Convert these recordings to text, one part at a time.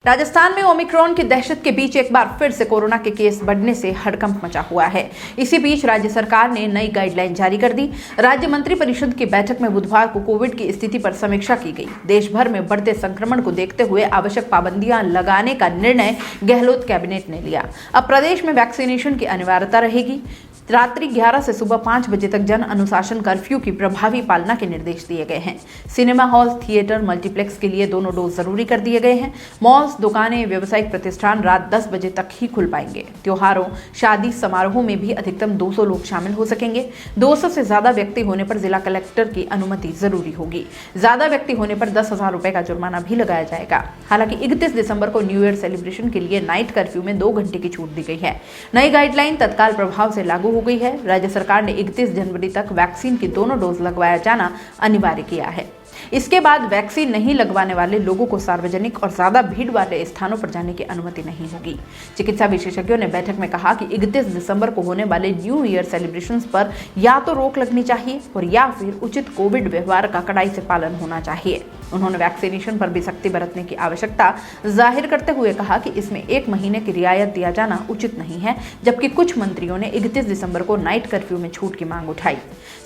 राजस्थान में ओमिक्रॉन की दहशत के बीच एक बार फिर से कोरोना के केस बढ़ने से हड़कंप मचा हुआ है। इसी बीच राज्य सरकार ने नई गाइडलाइन जारी कर दी। राज्य मंत्रिपरिषद की बैठक में बुधवार को कोविड की स्थिति पर समीक्षा की गई। देश भर में बढ़ते संक्रमण को देखते हुए आवश्यक पाबंदियां लगाने का निर्णय गहलोत कैबिनेट ने लिया। अब प्रदेश में वैक्सीनेशन की अनिवार्यता रहेगी। रात्रि 11 से सुबह 5 बजे तक जन अनुशासन कर्फ्यू की प्रभावी पालना के निर्देश दिए गए हैं। सिनेमा हॉल, थिएटर, मल्टीप्लेक्स के लिए दोनों डोज जरूरी कर दिए गए हैं। मॉल्स, दुकानें, व्यावसायिक प्रतिष्ठान रात 10 बजे तक ही खुल पाएंगे। त्योहारों, शादी समारोहों में भी अधिकतम 200 लोग शामिल हो सकेंगे। 200 से ज्यादा व्यक्ति होने पर जिला कलेक्टर की अनुमति जरूरी होगी। ज्यादा व्यक्ति होने पर 10,000 रुपए का जुर्माना भी लगाया जाएगा। हालांकि 31 दिसंबर को न्यू ईयर सेलिब्रेशन के लिए नाइट कर्फ्यू में 2 घंटे की छूट दी गई है। नई गाइडलाइन तत्काल प्रभाव से लागू हो गई है। राज्य सरकार ने 31 जनवरी तक वैक्सीन की दोनों डोज लगवाया जाना अनिवार्य किया है। इसके बाद वैक्सीन नहीं लगवाने वाले लोगों को सार्वजनिक और ज्यादा भीड़ वाले स्थानों पर जाने की अनुमति नहीं होगी। चिकित्सा विशेषज्ञों ने बैठक में कहा कि 31 दिसंबर को होने वाले न्यू ईयर सेलिब्रेशंस पर या तो रोक लगनी चाहिए और या फिर उचित कोविड व्यवहार का कड़ाई से पालन होना चाहिए। उन्होंने वैक्सीनेशन पर भी सख्ती बरतने की आवश्यकता जाहिर करते हुए कहा कि इसमें 1 महीने की रियायत दिया जाना उचित नहीं है, जबकि कुछ मंत्रियों ने 31 दिसंबर को नाइट कर्फ्यू में छूट की मांग उठाई।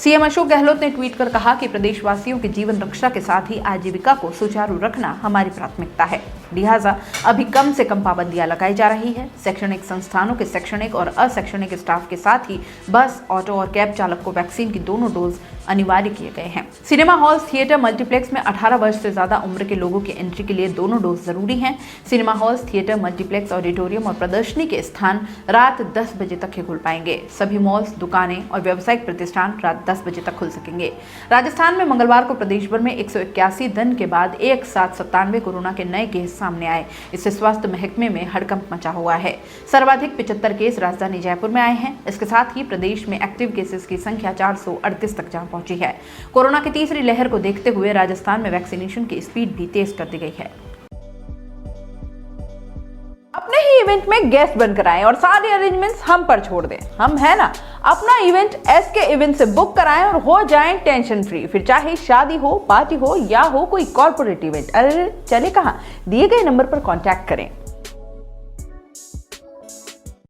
सीएम अशोक गहलोत ने ट्वीट कर कहा कि प्रदेशवासियों की जीवन रक्षा के साथ ही आजीविका को सुचारू रखना हमारी प्राथमिकता है। लिहाजा अभी कम से कम पाबंदियां लगाई जा रही है। शैक्षणिक संस्थानों के शैक्षणिक और अशैक्षणिक स्टाफ के साथ ही बस, ऑटो और कैब चालक को वैक्सीन की दोनों डोज अनिवार्य किए गए हैं। सिनेमा हॉल, थिएटर, मल्टीप्लेक्स में 18 वर्ष से ज्यादा उम्र के लोगों की एंट्री के लिए दोनों डोज जरूरी हैं। Cinema hall, theatre, multiplex, auditorium और प्रदर्शनी के स्थान रात 10 बजे तक ही खुल पाएंगे। सभी मॉल्स, दुकानें और व्यावसायिक प्रतिष्ठान रात 10 बजे तक खुल सकेंगे। राजस्थान में मंगलवार को प्रदेश भर में 181 दिन के बाद एक साथ 97 कोरोना के नए केस सामने आए। इससे स्वास्थ्य महकमे में हड़कंप मचा हुआ है। सर्वाधिक 75 केस राजधानी जयपुर में आए हैं। इसके साथ ही प्रदेश में एक्टिव केसेस की संख्या 438 तक जा पहुंची है। कोरोना की तीसरी लहर को देखते हुए राजस्थान में वैक्सीनेशन की स्पीड भी तेज कर दी गई है। अपने ही इवेंट में गेस्ट बनकर आएं और सारे अरेंजमेंट्स हम पर छोड़ दें। हम है ना, अपना इवेंट एसके इवेंट से बुक कराएं और हो जाएं टेंशन फ्री। फिर चाहे शादी हो, पार्टी हो या हो कोई कॉर्पोरेट इवेंट, अरे चले कहां, दिए गए नंबर पर कांटेक्ट करें।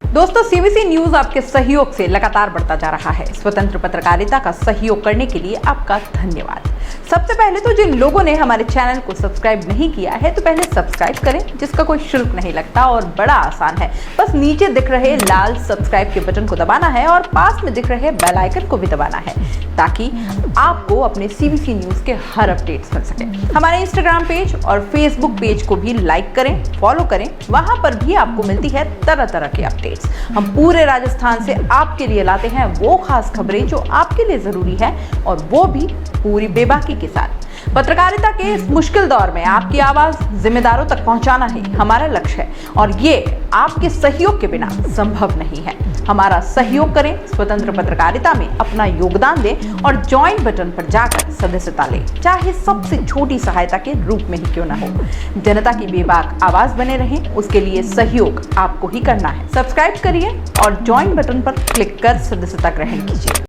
दोस्तों, सीबीसी न्यूज आपके सहयोग से लगातार बढ़ता जा रहा है। स्वतंत्र पत्रकारिता का सहयोग करने के लिए आपका धन्यवाद। सबसे पहले तो जिन लोगों ने हमारे चैनल को सब्सक्राइब नहीं किया है तो पहले सब्सक्राइब करें, जिसका कोई शुल्क नहीं लगता और बड़ा आसान है। बस नीचे दिख रहे लाल सब्सक्राइब के बटन को दबाना है और पास में दिख रहे बेल आइकन को भी दबाना है, ताकि आपको अपने सीबीसी न्यूज के हर अपडेट्स मिल सके। हमारे इंस्टाग्राम पेज और फेसबुक पेज को भी लाइक करें, फॉलो करें। वहां पर भी आपको मिलती है तरह तरह की अपडेट्स। हम पूरे राजस्थान से आपके लिए लाते हैं वो खास खबरें जो आपके लिए जरूरी है, और वो भी पूरी बेबाकी के साथ। पत्रकारिता के इस मुश्किल दौर में आपकी आवाज जिम्मेदारों तक पहुंचाना ही हमारा लक्ष्य है, और ये आपके सहयोग के बिना संभव नहीं है। हमारा सहयोग करें, स्वतंत्र पत्रकारिता में अपना योगदान दें और ज्वाइन बटन पर जाकर सदस्यता लें, चाहे सबसे छोटी सहायता के रूप में ही क्यों न हो। जनता की बेबाक आवाज बने रहें, उसके लिए सहयोग आपको ही करना है। सब्सक्राइब करिए और ज्वाइन बटन पर क्लिक कर सदस्यता ग्रहण कीजिए।